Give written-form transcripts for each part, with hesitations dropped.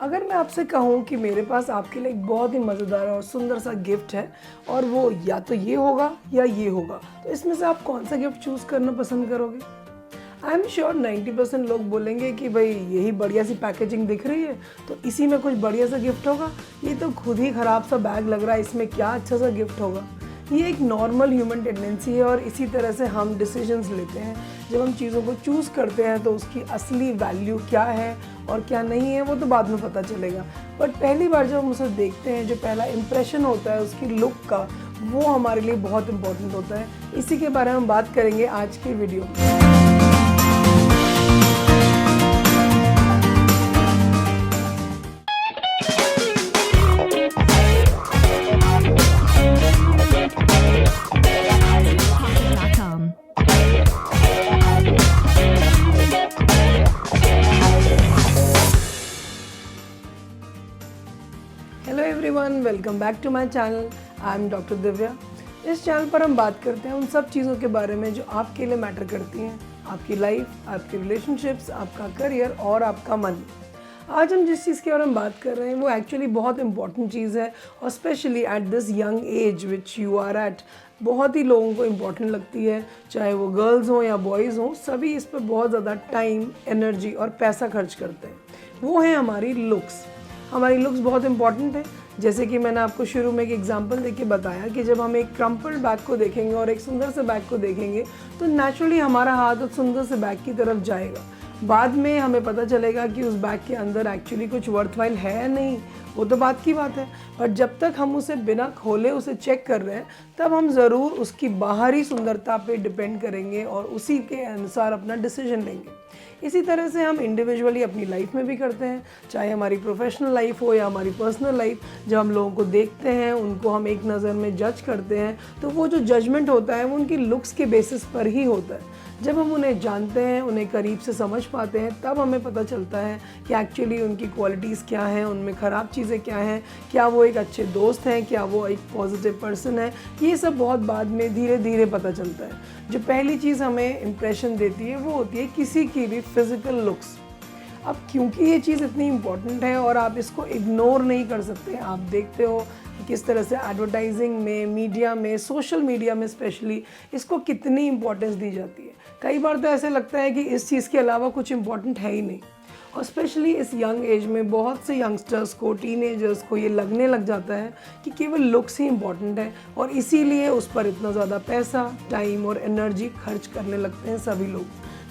अगर मैं आपसे कहूँ कि मेरे पास आपके लिए एक बहुत ही मज़ेदार और सुंदर सा गिफ्ट है और वो या तो ये होगा या ये होगा, तो इसमें से आप कौन सा गिफ्ट चूज़ करना पसंद करोगे? आई एम श्योर 90% लोग बोलेंगे कि भाई यही बढ़िया सी पैकेजिंग दिख रही है तो इसी में कुछ बढ़िया सा गिफ्ट होगा। ये तो खुद ही ख़राब सा बैग लग रहा है, इसमें क्या अच्छा सा गिफ्ट होगा। ये एक नॉर्मल ह्यूमन टेंडेंसी है और इसी तरह से हम डिसीजंस लेते हैं। जब हम चीज़ों को चूज़ करते हैं तो उसकी असली वैल्यू क्या है और क्या नहीं है वो तो बाद में पता चलेगा, बट पहली बार जब हम उसे देखते हैं जो पहला इम्प्रेशन होता है उसकी लुक का, वो हमारे लिए बहुत इंपॉर्टेंट होता है। इसी के बारे में हम बात करेंगे आज की वीडियो में। Hello everyone, welcome back to my channel. I am doctor Divya. इस चैनल पर हम बात करते हैं उन सब चीज़ों के बारे में जो आपके लिए मैटर करती हैं, आपकी लाइफ, आपकी रिलेशनशिप्स, आपका करियर और आपका मन। आज हम जिस चीज़ के बारे में बात कर रहे हैं वो एक्चुअली बहुत इंपॉर्टेंट चीज़ है और specially at this young age which you are at बहुत ही लोगों को इम्पॉर्टेंट लगती है, चाहे वो गर्ल्स हों या बॉयज़ हों, सभी इस पर बहुत ज़्यादा टाइम, एनर्जी और पैसा खर्च करते हैं। वो है हमारी लुक्स। हमारी लुक्स बहुत इंपॉर्टेंट है। जैसे कि मैंने आपको शुरू में एक एग्जांपल देके बताया कि जब हम एक क्रम्पल्ड बैग को देखेंगे और एक सुंदर से बैग को देखेंगे तो नेचुरली हमारा हाथ उस सुंदर से बैग की तरफ जाएगा। बाद में हमें पता चलेगा कि उस बैग के अंदर एक्चुअली कुछ वर्थवाइल है या नहीं, वो तो बात की बात है, पर जब तक हम उसे बिना खोले उसे चेक कर रहे हैं तब हम ज़रूर उसकी बाहरी सुंदरता पे डिपेंड करेंगे और उसी के अनुसार अपना डिसीजन लेंगे। इसी तरह से हम इंडिविजुअली अपनी लाइफ में भी करते हैं, चाहे हमारी प्रोफेशनल लाइफ हो या हमारी पर्सनल लाइफ। जब हम लोगों को देखते हैं, उनको हम एक नज़र में जज करते हैं तो वो जो जजमेंट होता है वो उनकी लुक्स के बेसिस पर ही होता है। जब हम उन्हें जानते हैं, उन्हें करीब से समझ पाते हैं, तब हमें पता चलता है कि एक्चुअली उनकी क्वालिटीज़ क्या हैं, उनमें ख़राब चीज़ें क्या हैं, क्या वो एक अच्छे दोस्त हैं, क्या वो एक पॉजिटिव पर्सन है। ये सब बहुत बाद में धीरे धीरे पता चलता है। जो पहली चीज़ हमें इम्प्रेशन देती है वो होती है किसी की भी फिज़िकल लुक्स। अब क्योंकि ये चीज़ इतनी इम्पॉर्टेंट है और आप इसको इग्नोर नहीं कर सकते, आप देखते हो कि किस तरह से एडवर्टाइजिंग में, मीडिया में, सोशल मीडिया में स्पेशली इसको कितनी इम्पोर्टेंस दी जाती है। कई बार तो ऐसे लगता है कि इस चीज़ के अलावा कुछ इम्पोर्टेंट है ही नहीं। और स्पेशली इस यंग एज में बहुत से यंगस्टर्स को, टीनेजर्स को ये लगने लग जाता है कि केवल लुक्स ही इम्पॉर्टेंट है और इसीलिए उस पर इतना ज़्यादा पैसा, टाइम और एनर्जी खर्च करने लगते हैं सभी लोग।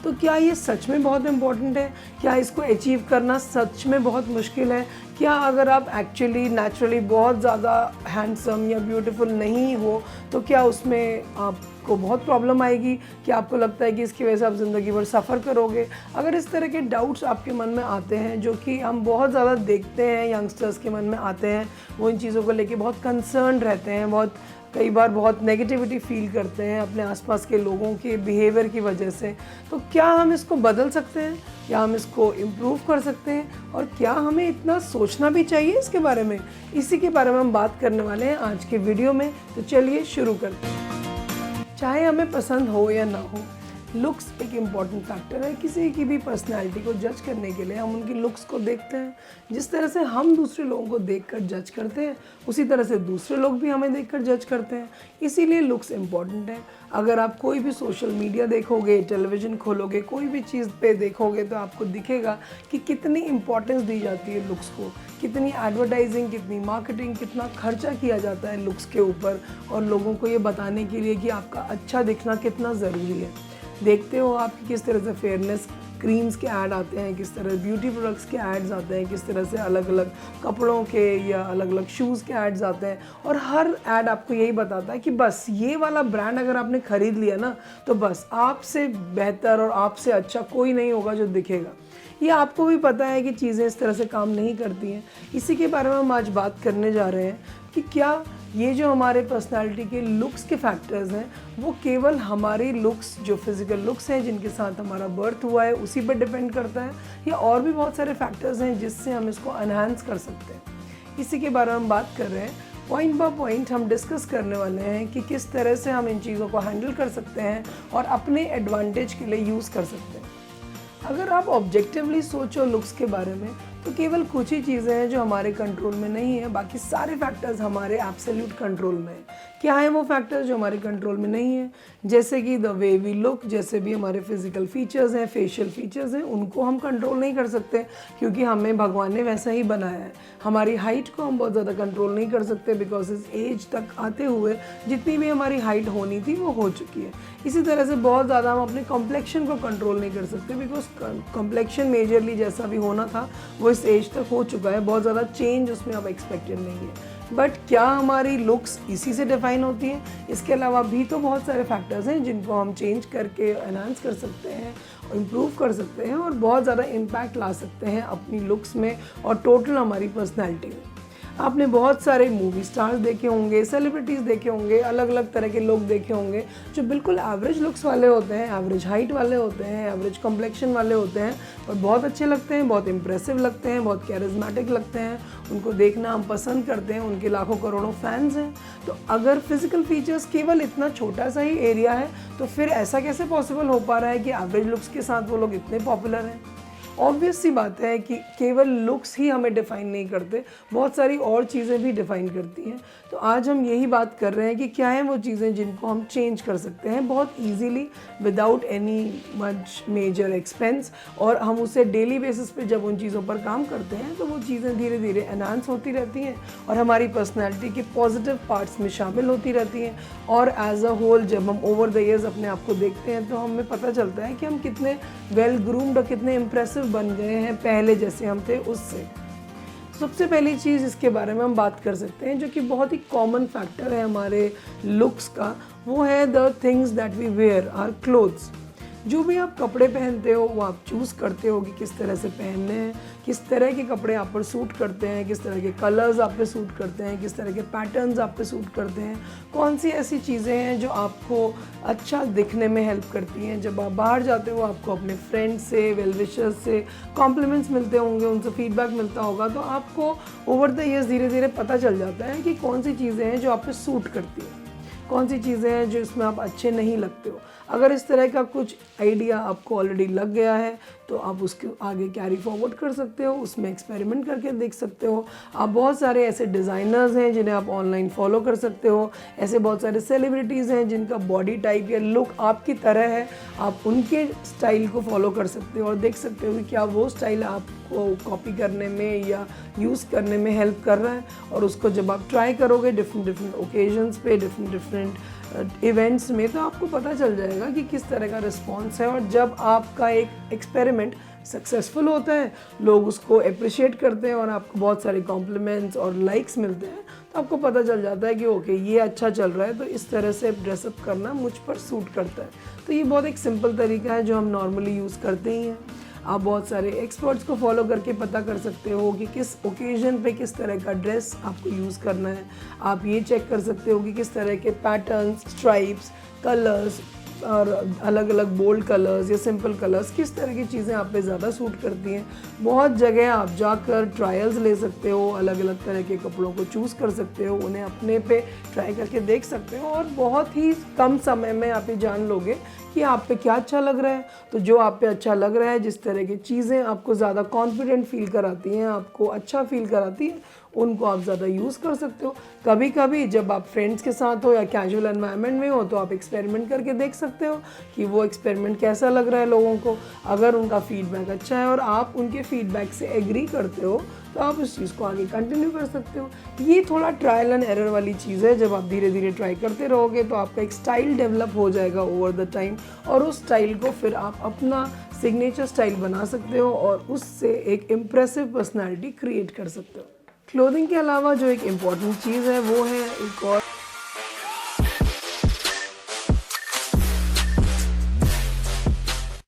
तो क्या ये सच में बहुत इम्पॉर्टेंट है? क्या इसको अचीव करना सच में बहुत मुश्किल है? क्या अगर आप एक्चुअली नेचुरली बहुत ज़्यादा हैंडसम या ब्यूटीफुल नहीं हो तो क्या उसमें आपको बहुत प्रॉब्लम आएगी? क्या आपको लगता है कि इसकी वजह से आप ज़िंदगी भर सफ़र करोगे? अगर इस तरह के डाउट्स आपके मन में आते हैं, जो कि हम बहुत ज़्यादा देखते हैं यंगस्टर्स के मन में आते हैं, वो इन चीज़ों को लेके बहुत कंसर्न रहते हैं, कई बार बहुत नेगेटिविटी फील करते हैं अपने आसपास के लोगों के बिहेवियर की वजह से, तो क्या हम इसको बदल सकते हैं? क्या हम इसको इम्प्रूव कर सकते हैं? और क्या हमें इतना सोचना भी चाहिए इसके बारे में? इसी के बारे में हम बात करने वाले हैं आज के वीडियो में, तो चलिए शुरू करते हैं। चाहे हमें पसंद हो या ना हो, लुक्स एक इम्पॉर्टेंट फैक्टर है। किसी की भी पर्सनैलिटी को जज करने के लिए हम उनकी लुक्स को देखते हैं। जिस तरह से हम दूसरे लोगों को देखकर जज करते हैं, उसी तरह से दूसरे लोग भी हमें देखकर जज करते हैं। इसीलिए लुक्स इम्पॉर्टेंट है। अगर आप कोई भी सोशल मीडिया देखोगे, टेलीविज़न खोलोगे, कोई भी चीज़ पे देखोगे तो आपको दिखेगा कि कितनी इम्पोर्टेंस दी जाती है लुक्स को, कितनी एडवर्टाइजिंग, कितनी मार्केटिंग, कितना खर्चा किया जाता है लुक्स के ऊपर और लोगों को ये बताने के लिए कि आपका अच्छा दिखना कितना ज़रूरी है। देखते हो आप कि किस तरह से फेयरनेस क्रीम्स के ऐड आते हैं, किस तरह ब्यूटी प्रोडक्ट्स के ऐड्स आते हैं, किस तरह से अलग अलग कपड़ों के या अलग अलग शूज़ के ऐड्स आते हैं और हर ऐड आपको यही बताता है कि बस ये वाला ब्रांड अगर आपने ख़रीद लिया ना तो बस आपसे बेहतर और आपसे अच्छा कोई नहीं होगा जो दिखेगा। ये आपको भी पता है कि चीज़ें इस तरह से काम नहीं करती हैं। इसी के बारे में हम आज बात करने जा रहे हैं कि क्या ये जो हमारे पर्सनालिटी के लुक्स के फैक्टर्स हैं वो केवल हमारी लुक्स, जो फिज़िकल लुक्स हैं जिनके साथ हमारा बर्थ हुआ है, उसी पर डिपेंड करता है, या और भी बहुत सारे फैक्टर्स हैं जिससे हम इसको एनहांस कर सकते हैं। इसी के बारे में हम बात कर रहे हैं। पॉइंट बाय पॉइंट हम डिस्कस करने वाले हैं कि किस तरह से हम इन चीज़ों को हैंडल कर सकते हैं और अपने एडवांटेज के लिए यूज़ कर सकते हैं। अगर आप ऑब्जेक्टिवली सोचो लुक्स के बारे में तो केवल कुछ ही चीज़ें हैं जो हमारे कंट्रोल में नहीं है, बाकी सारे फैक्टर्स हमारे एब्सोल्यूट कंट्रोल में है। क्या है वो फैक्टर्स जो हमारे कंट्रोल में नहीं है? जैसे कि द वे वी लुक, जैसे भी हमारे फिजिकल फीचर्स हैं, फेशियल फीचर्स हैं, उनको हम कंट्रोल नहीं कर सकते क्योंकि हमें भगवान ने वैसा ही बनाया है। हमारी हाइट को हम बहुत ज़्यादा कंट्रोल नहीं कर सकते बिकॉज इस एज तक आते हुए जितनी भी हमारी हाइट होनी थी वो हो चुकी है। इसी तरह से बहुत ज़्यादा हम अपने कॉम्प्लेक्शन को कंट्रोल नहीं कर सकते बिकॉज कॉम्प्लेक्शन मेजरली जैसा भी होना था वो इस एज तक हो चुका है, बहुत ज़्यादा चेंज उसमें अब एक्सपेक्टेड नहीं है। बट क्या हमारी लुक्स इसी से डिफाइन होती हैं? इसके अलावा भी तो बहुत सारे फैक्टर्स हैं जिनको हम चेंज करके एनहांस कर सकते हैं, इम्प्रूव कर सकते हैं और बहुत ज़्यादा इम्पैक्ट ला सकते हैं अपनी लुक्स में और टोटल हमारी पर्सनैलिटी में। आपने बहुत सारे मूवी स्टार्स देखे होंगे, सेलिब्रिटीज़ देखे होंगे, अलग अलग तरह के लोग देखे होंगे जो बिल्कुल एवरेज लुक्स वाले होते हैं, एवरेज हाइट वाले होते हैं, एवरेज कॉम्प्लेक्शन वाले होते हैं और बहुत अच्छे लगते हैं, बहुत इंप्रेसिव लगते हैं, बहुत कैरिज्मेटिक लगते हैं। उनको देखना हम पसंद करते हैं, उनके लाखों करोड़ों फैंस हैं। तो अगर फिजिकल फीचर्स केवल इतना छोटा सा ही एरिया है तो फिर ऐसा कैसे पॉसिबल हो पा रहा है कि एवरेज लुक्स के साथ वो लोग इतने पॉपुलर हैं? ऑब्वियस सी बात है कि केवल लुक्स ही हमें डिफ़ाइन नहीं करते, बहुत सारी और चीज़ें भी डिफ़ाइन करती हैं। तो आज हम यही बात कर रहे हैं कि क्या हैं वो चीज़ें जिनको हम चेंज कर सकते हैं बहुत easily without any much major expense, और हम उसे डेली बेसिस पे जब उन चीज़ों पर काम करते हैं तो वो चीज़ें धीरे धीरे एनहांस होती रहती हैं और हमारी पर्सनैलिटी के पॉजिटिव पार्ट्स में शामिल होती रहती हैं। और एज अ होल जब हम ओवर द ईयर्स अपने आप को देखते हैं तो हमें पता चलता है कि हम कितने वेल ग्रूम्ड और कितने इम्प्रेसिव बन गए हैं पहले जैसे हम थे उससे। सबसे पहली चीज़ इसके बारे में हम बात कर सकते हैं जो कि बहुत ही कॉमन फैक्टर है हमारे लुक्स का, वो है the things that we wear, our clothes. जो भी आप कपड़े पहनते हो वो आप चूज़ करते हो कि किस तरह से पहनने हैं, किस तरह के कपड़े आप पर सूट करते हैं, किस तरह के कलर्स आप पे सूट करते हैं, किस तरह के पैटर्न्स आप पे सूट करते हैं, कौन सी ऐसी चीज़ें हैं जो आपको अच्छा दिखने में हेल्प करती हैं। जब आप बाहर जाते हो आपको अपने फ्रेंड्स से, वेल विशर्स से कॉम्प्लीमेंट्स मिलते होंगे, उनसे फीडबैक मिलता होगा, तो आपको ओवर द ईयर्स धीरे धीरे पता चल जाता है कि कौन सी चीज़ें हैं जो आप पे सूट करती हैं, कौन सी चीज़ें हैं जो इसमें आप अच्छे नहीं लगते हो। अगर इस तरह का कुछ आइडिया आपको ऑलरेडी लग गया है तो आप उसके आगे कैरी फॉरवर्ड कर सकते हो, उसमें एक्सपेरिमेंट करके देख सकते हो। आप बहुत सारे ऐसे डिज़ाइनर्स हैं जिन्हें आप ऑनलाइन फॉलो कर सकते हो, ऐसे बहुत सारे सेलिब्रिटीज़ हैं जिनका बॉडी टाइप या लुक आपकी तरह है, आप उनके स्टाइल को फॉलो कर सकते हो और देख सकते हो कि क्या वो स्टाइल आपको कॉपी करने में या यूज़ करने में हेल्प कर रहा है। और उसको जब आप ट्राई करोगे डिफरेंट ओकेजन्स पे, डिफरेंट इवेंट्स में, तो आपको पता चल जाएगा कि किस तरह का रिस्पॉन्स है। और जब आपका एक एक्सपेरिमेंट सक्सेसफुल होता है, लोग उसको अप्रिशिएट करते हैं और आपको बहुत सारे कॉम्प्लीमेंट्स और लाइक्स मिलते हैं, तो आपको पता चल जाता है कि ओके ये अच्छा चल रहा है, तो इस तरह से ड्रेसअप करना मुझ पर सूट करता है। तो ये बहुत एक सिंपल तरीका है जो हम नॉर्मली यूज़ करते ही हैं। आप बहुत सारे एक्सपर्ट्स को फॉलो करके पता कर सकते हो कि किस ओकेजन पे किस तरह का ड्रेस आपको यूज़ करना है। आप ये चेक कर सकते हो कि किस तरह के पैटर्न्स, स्ट्राइप्स, कलर्स और अलग अलग बोल्ड कलर्स या सिंपल कलर्स, किस तरह की चीज़ें आप पे ज़्यादा सूट करती हैं। बहुत जगह आप जाकर ट्रायल्स ले सकते हो, अलग अलग तरह के कपड़ों को चूज़ कर सकते हो, उन्हें अपने पे ट्राई करके देख सकते हो और बहुत ही कम समय में आप ये जान लोगे कि आप पे क्या अच्छा लग रहा है। तो जो आप पे अच्छा लग रहा है, जिस तरह की चीज़ें आपको ज़्यादा कॉन्फिडेंट फील कराती हैं, आपको अच्छा फील कराती हैं, उनको आप ज़्यादा यूज़ कर सकते हो। कभी कभी जब आप फ्रेंड्स के साथ हो या कैजुअल एनवायरनमेंट में हो तो आप एक्सपेरिमेंट करके देख सकते हो कि वो एक्सपेरिमेंट कैसा लग रहा है लोगों को। अगर उनका फीडबैक अच्छा है और आप उनके फीडबैक से एग्री करते हो तो आप उस चीज़ को आगे कंटिन्यू कर सकते हो। ये थोड़ा ट्रायल एंड एरर वाली चीज़ है। जब आप धीरे धीरे ट्राई करते रहोगे तो आपका एक स्टाइल डेवलप हो जाएगा ओवर द टाइम, और उस स्टाइल को फिर आप अपना सिग्नेचर स्टाइल बना सकते हो और उससे एक इम्प्रेसिव पर्सनैलिटी क्रिएट कर सकते हो। क्लोथिंग के अलावा जो एक इम्पॉर्टेंट चीज़ है वो है एक और